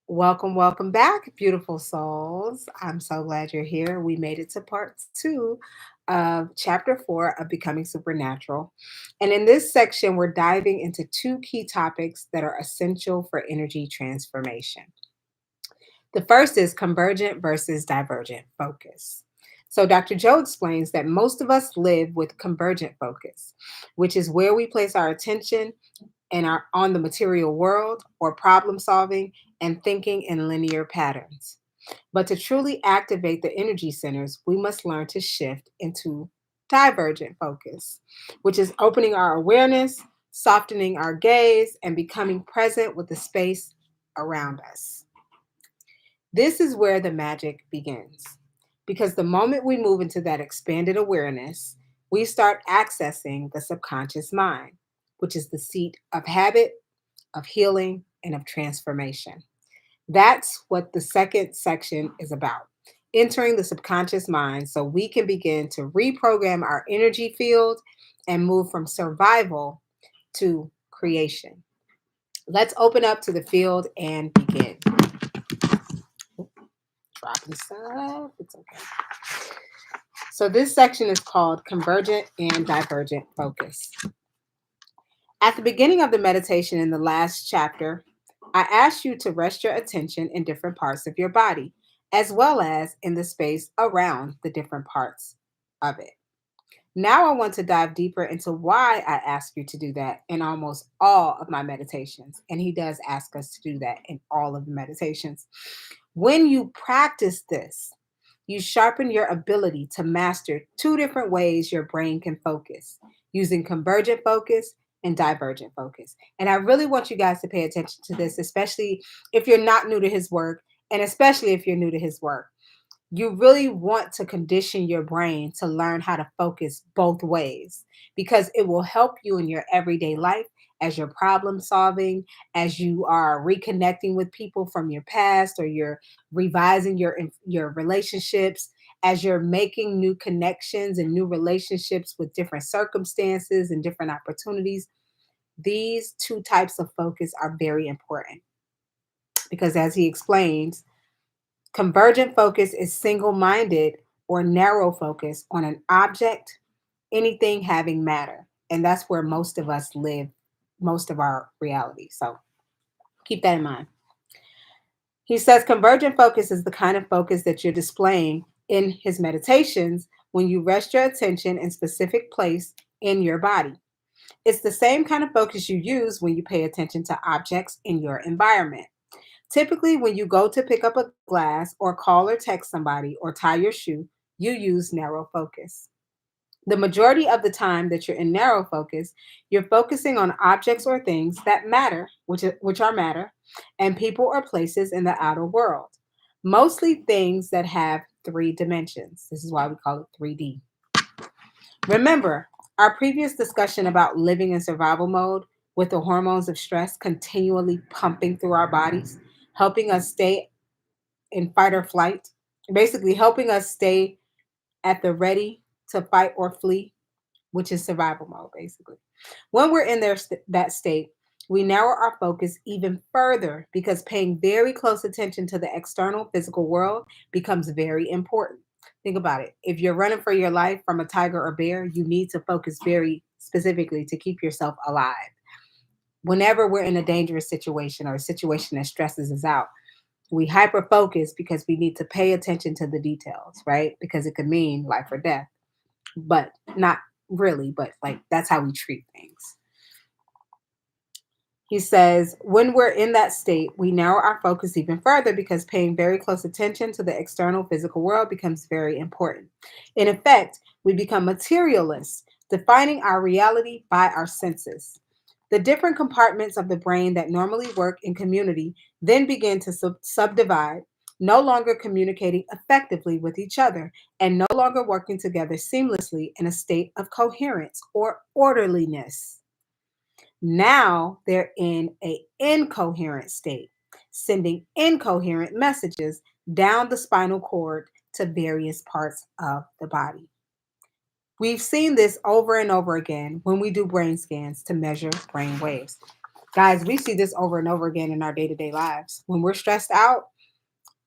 Welcome, welcome back, beautiful souls. I'm so glad you're here. We made it to part two of chapter four of Becoming Supernatural. And in this section, we're diving into two key topics that are essential for energy transformation. The first is convergent versus divergent focus. So, Dr. Joe explains that most of us live with convergent focus, which is where we place our attention and are on the material world or problem solving and thinking in linear patterns. But to truly activate the energy centers, we must learn to shift into divergent focus, which is opening our awareness, softening our gaze, and becoming present with the space around us. This is where the magic begins. Because the moment we move into that expanded awareness, we start accessing the subconscious mind, which is the seat of habit, of healing, and of transformation. That's what the second section is about. Entering the subconscious mind so we can begin to reprogram our energy field and move from survival to creation. Let's open up to the field and begin. Dropping stuff. It's okay. So, this section is called Convergent and Divergent Focus. At the beginning of the meditation in the last chapter, I asked you to rest your attention in different parts of your body, as well as in the space around the different parts of it. Now, I want to dive deeper into why I ask you to do that in almost all of my meditations. And he does ask us to do that in all of the meditations. When you practice this, you sharpen your ability to master two different ways your brain can focus using convergent focus and divergent focus. And I really want you guys to pay attention to this, especially if you're not new to his work, and especially if you're new to his work. You really want to condition your brain to learn how to focus both ways because it will help you in your everyday life as you're problem solving, as you are reconnecting with people from your past, or you're revising your relationships, as you're making new connections and new relationships with different circumstances and different opportunities. These two types of focus are very important because, as he explains, convergent focus is single minded or narrow focus on an object, anything having matter. And that's where most of us live most of our reality. So keep that in mind. He says convergent focus is the kind of focus that you're displaying in his meditations when you rest your attention in specific place in your body. It's the same kind of focus you use when you pay attention to objects in your environment. Typically, when you go to pick up a glass or call or text somebody or tie your shoe, you use narrow focus. The majority of the time that you're in narrow focus, you're focusing on objects or things that matter, which are matter, and people or places in the outer world. Mostly things that have three dimensions. This is why we call it 3D. Remember, our previous discussion about living in survival mode with the hormones of stress continually pumping through our bodies, helping us stay in fight or flight, basically helping us stay at the ready to fight or flee, which is survival mode, basically. When we're in that state, we narrow our focus even further because paying very close attention to the external physical world becomes very important. Think about it. If you're running for your life from a tiger or bear, you need to focus very specifically to keep yourself alive. Whenever we're in a dangerous situation or a situation that stresses us out, we hyper focus because we need to pay attention to the details, right? Because it could mean life or death, but not really, but like that's how we treat things. He says, when we're in that state, we narrow our focus even further because paying very close attention to the external physical world becomes very important. In effect, we become materialists, defining our reality by our senses. The different compartments of the brain that normally work in community then begin to subdivide, no longer communicating effectively with each other and no longer working together seamlessly in a state of coherence or orderliness. Now they're in a incoherent state, sending incoherent messages down the spinal cord to various parts of the body. We've seen this over and over again when we do brain scans to measure brain waves. Guys, we see this over and over again in our day-to-day lives. When we're stressed out,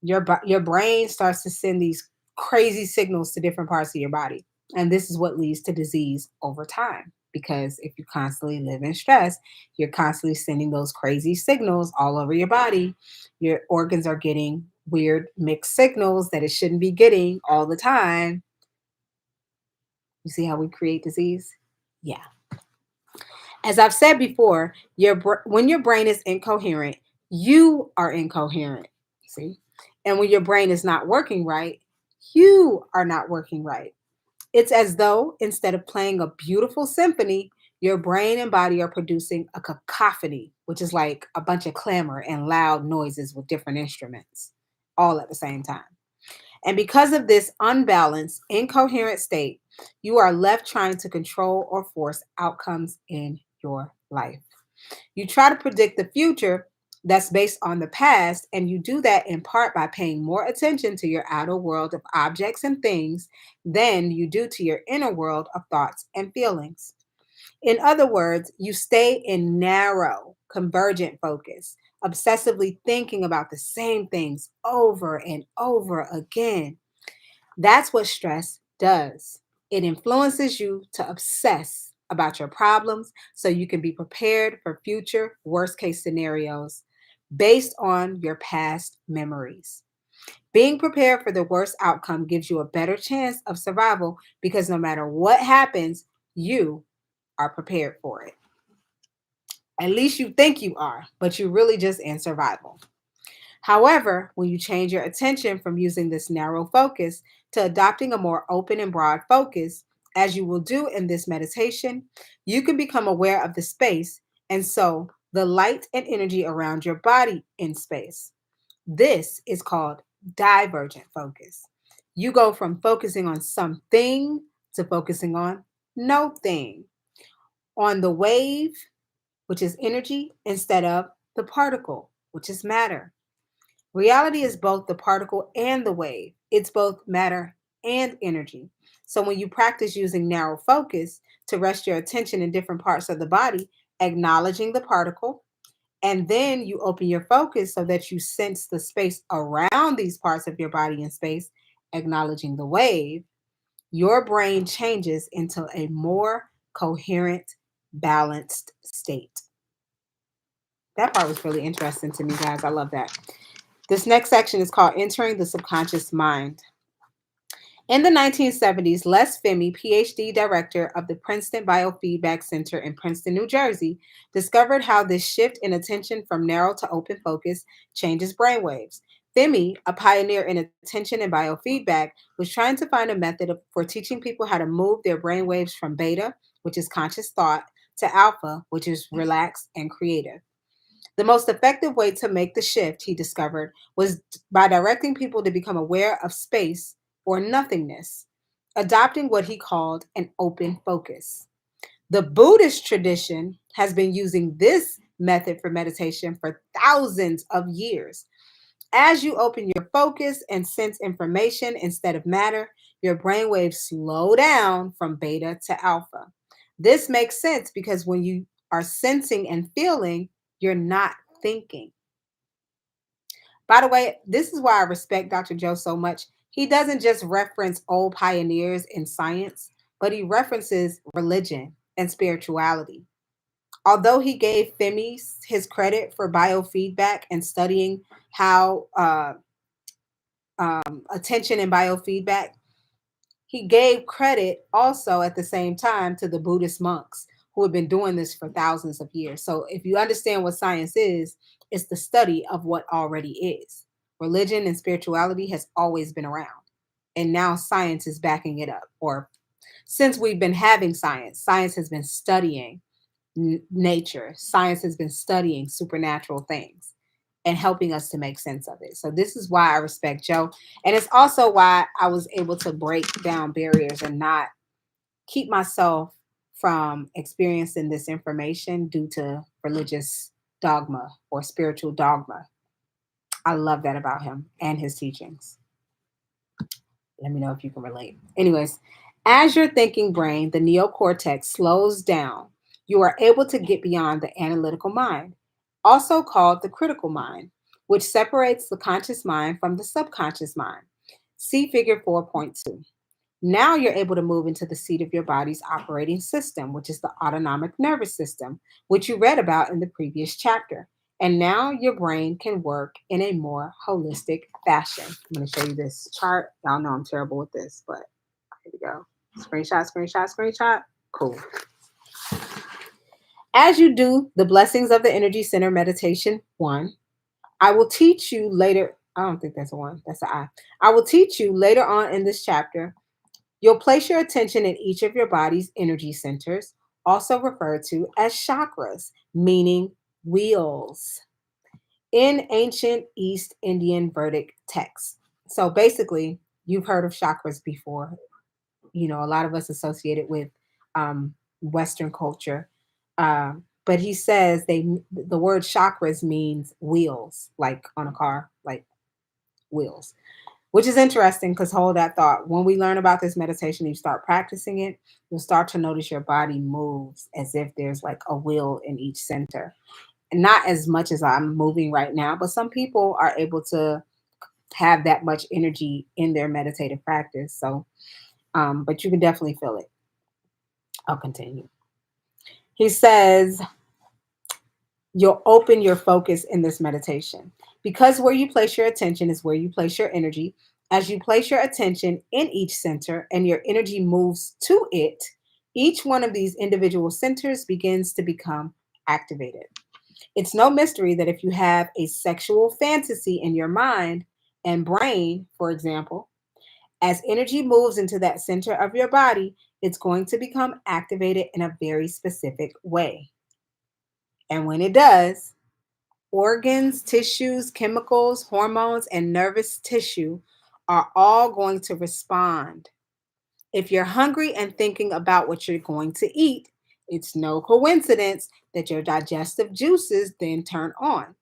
your brain starts to send these crazy signals to different parts of your body. And this is what leads to disease over time. Because if you constantly live in stress, you're constantly sending those crazy signals all over your body. Your organs are getting weird mixed signals that it shouldn't be getting all the time. You see how we create disease? Yeah. As I've said before, when your brain is incoherent, you are incoherent. See? And when your brain is not working right, you are not working right. It's as though instead of playing a beautiful symphony, your brain and body are producing a cacophony, which is like a bunch of clamor and loud noises with different instruments all at the same time. And because of this unbalanced, incoherent state, you are left trying to control or force outcomes in your life. You try to predict the future that's based on the past, and you do that in part by paying more attention to your outer world of objects and things than you do to your inner world of thoughts and feelings. In other words, you stay in narrow, convergent focus, obsessively thinking about the same things over and over again. That's what stress does. It influences you to obsess about your problems so you can be prepared for future worst case scenarios based on your past memories. Being prepared for the worst outcome gives you a better chance of survival because no matter what happens, you are prepared for it. At least you think you are, but you're really just in survival. However, when you change your attention from using this narrow focus to adopting a more open and broad focus, as you will do in this meditation, you can become aware of the space and so the light and energy around your body in space. This is called divergent focus. You go from focusing on something to focusing on no thing, on the wave, which is energy, instead of the particle, which is matter. Reality is both the particle and the wave. It's both matter and energy. So when you practice using narrow focus to rest your attention in different parts of the body, acknowledging the particle, and then you open your focus so that you sense the space around these parts of your body in space, acknowledging the wave, your brain changes into a more coherent, balanced state. That part was really interesting to me, guys. I love that. This next section is called Entering the Subconscious Mind. In the 1970s, Les Femi, PhD director of the Princeton Biofeedback Center in Princeton, New Jersey, discovered how this shift in attention from narrow to open focus changes brainwaves. Femi, a pioneer in attention and biofeedback, was trying to find a method for teaching people how to move their brainwaves from beta, which is conscious thought, to alpha, which is relaxed and creative. The most effective way to make the shift, he discovered, was by directing people to become aware of space or nothingness, adopting what he called an open focus. The Buddhist tradition has been using this method for meditation for thousands of years. As you open your focus and sense information instead of matter, your brainwaves slow down from beta to alpha. This makes sense because when you are sensing and feeling, you're not thinking. By the way, this is why I respect Dr. Joe so much. He doesn't just reference old pioneers in science, but he references religion and spirituality. Although he gave Femi his credit for biofeedback and studying how attention and biofeedback, he gave credit also at the same time to the Buddhist monks who have been doing this for thousands of years. So if you understand what science is, it's the study of what already is. Religion and spirituality has always been around. And now science is backing it up. Or since we've been having science, science has been studying nature. Science has been studying supernatural things and helping us to make sense of it. So this is why I respect Joe. And it's also why I was able to break down barriers and not keep myself from experiencing this information due to religious dogma or spiritual dogma. I love that about him and his teachings. Let me know if you can relate. Anyways, as your thinking brain, the neocortex slows down, You are able to get beyond the analytical mind, also called the critical mind, which separates the conscious mind from the subconscious mind. See figure 4.2. Now you're able to move into the seat of your body's operating system, which is the autonomic nervous system, which you read about in the previous chapter. And now your brain can work in a more holistic fashion. I'm going to show you this chart. Y'all know I'm terrible with this, but here we go. Screenshot, screenshot, screenshot. Cool. As you do the blessings of the energy center meditation one, I will teach you later. I don't think that's a one, that's an I. I will teach you later on in this chapter. You'll place your attention in each of your body's energy centers, also referred to as chakras, meaning wheels, in ancient East Indian Vedic texts. So basically, you've heard of chakras before. You know, a lot of us associate it with Western culture. But he says the word chakras means wheels, like on a car, like wheels, which is interesting because hold that thought. When we learn about this meditation, you start practicing it, you'll start to notice your body moves as if there's like a wheel in each center. And not as much as I'm moving right now, but some people are able to have that much energy in their meditative practice. So, but you can definitely feel it. I'll continue. He says, you'll open your focus in this meditation. Because where you place your attention is where you place your energy. As you place your attention in each center and your energy moves to it, each one of these individual centers begins to become activated. It's no mystery that if you have a sexual fantasy in your mind and brain, for example, as energy moves into that center of your body, it's going to become activated in a very specific way. And when it does, organs, tissues, chemicals, hormones, and nervous tissue are all going to respond. If you're hungry and thinking about what you're going to eat, it's no coincidence that your digestive juices then turn on.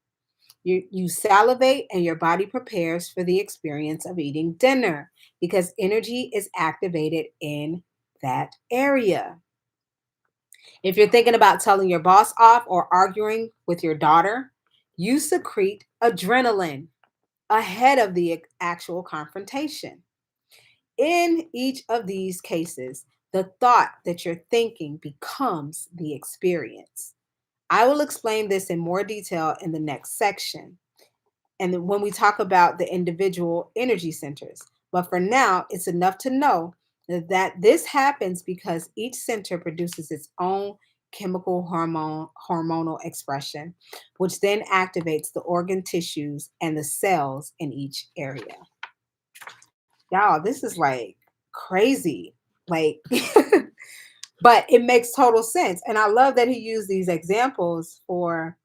You salivate and your body prepares for the experience of eating dinner because energy is activated in that area. If you're thinking about telling your boss off or arguing with your daughter, you secrete adrenaline ahead of the actual confrontation. In each of these cases, the thought that you're thinking becomes the experience. I will explain this in more detail in the next section. And then when we talk about the individual energy centers. But for now, it's enough to know that this happens because each center produces its own chemical hormonal expression, which then activates the organ tissues and the cells in each area. Y'all, this is like crazy. Like, but it makes total sense. And I love that he used these examples for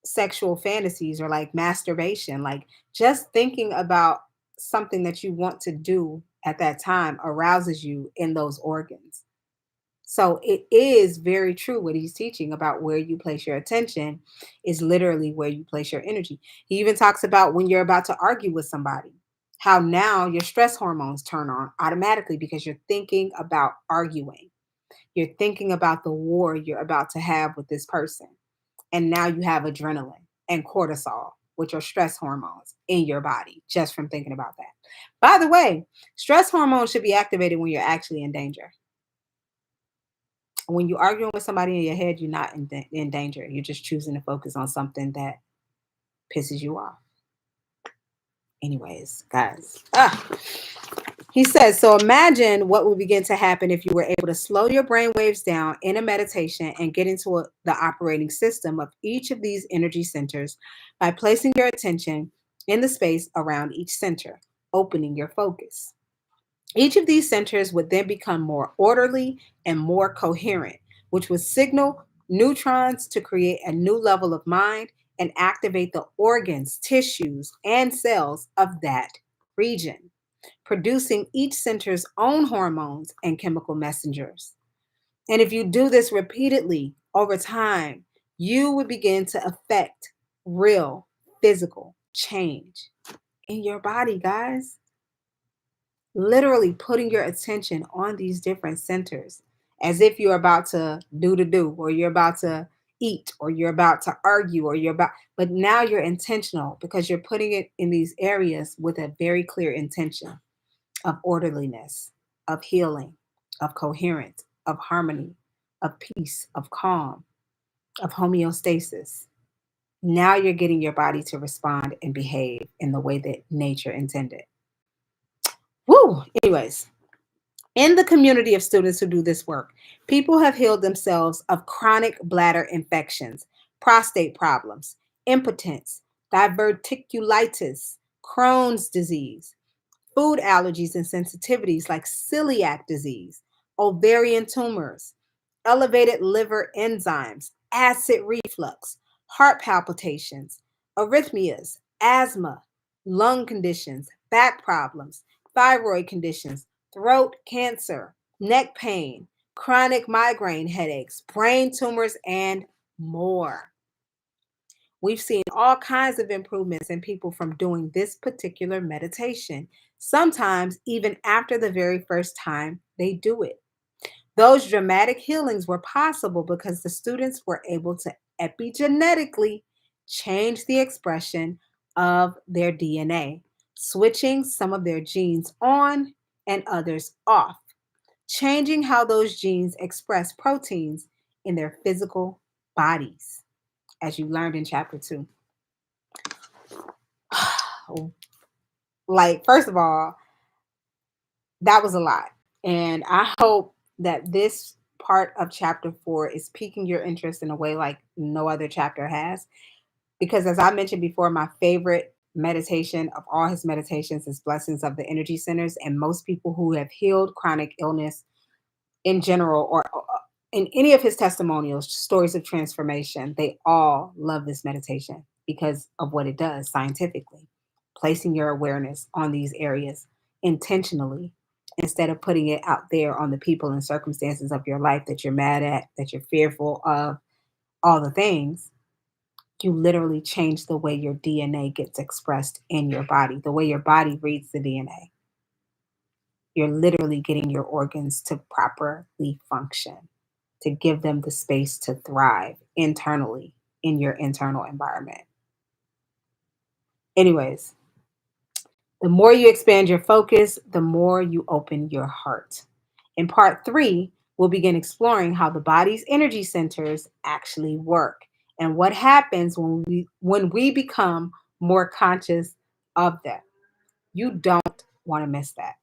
sexual fantasies or like masturbation, like just thinking about something that you want to do at that time arouses you in those organs. So it is very true what he's teaching about where you place your attention is literally where you place your energy. He even talks about when you're about to argue with somebody, how now your stress hormones turn on automatically because you're thinking about arguing. You're thinking about the war you're about to have with this person. And now you have adrenaline and cortisol, which are stress hormones in your body just from thinking about that. By the way, stress hormones should be activated when you're actually in danger. When you're arguing with somebody in your head, you're not in danger. You're just choosing to focus on something that pisses you off. Anyways, guys. He says, so imagine what would begin to happen if you were able to slow your brain waves down in a meditation and get into the operating system of each of these energy centers by placing your attention in the space around each center, opening your focus. Each of these centers would then become more orderly and more coherent, which would signal neutrons to create a new level of mind and activate the organs, tissues, and cells of that region, producing each center's own hormones and chemical messengers. And if you do this repeatedly over time, you would begin to affect real physical change in your body, guys. Literally putting your attention on these different centers as if you're about to do, or you're about to eat, or you're about to argue, or you're about, but now you're intentional because you're putting it in these areas with a very clear intention of orderliness, of healing, of coherence, of harmony, of peace, of calm, of homeostasis. Now you're getting your body to respond and behave in the way that nature intended. Woo! Anyways, in the community of students who do this work, people have healed themselves of chronic bladder infections, prostate problems, impotence, diverticulitis, Crohn's disease, food allergies and sensitivities like celiac disease, ovarian tumors, elevated liver enzymes, acid reflux, heart palpitations, arrhythmias, asthma, lung conditions, back problems, thyroid conditions, throat cancer, neck pain, chronic migraine headaches, brain tumors, and more. We've seen all kinds of improvements in people from doing this particular meditation, sometimes even after the very first time they do it. Those dramatic healings were possible because the students were able to epigenetically change the expression of their DNA, switching some of their genes on and others off, changing how those genes express proteins in their physical bodies, as you learned in chapter 2. Like, first of all, that was a lot. And I hope that this part of chapter 4 is piquing your interest in a way like no other chapter has. Because as I mentioned before, my favorite meditation of all his meditations is Blessings of the Energy Centers. And most people who have healed chronic illness in general, or in any of his testimonials, stories of transformation, they all love this meditation because of what it does scientifically, placing your awareness on these areas intentionally instead of putting it out there on the people and circumstances of your life that you're mad at, that you're fearful of, all the things. You literally change the way your DNA gets expressed in your body, the way your body reads the DNA. You're literally getting your organs to properly function, to give them the space to thrive internally in your internal environment. Anyways, the more you expand your focus, the more you open your heart. In part 3, we'll begin exploring how the body's energy centers actually work and what happens when we become more conscious of them. You don't want to miss that.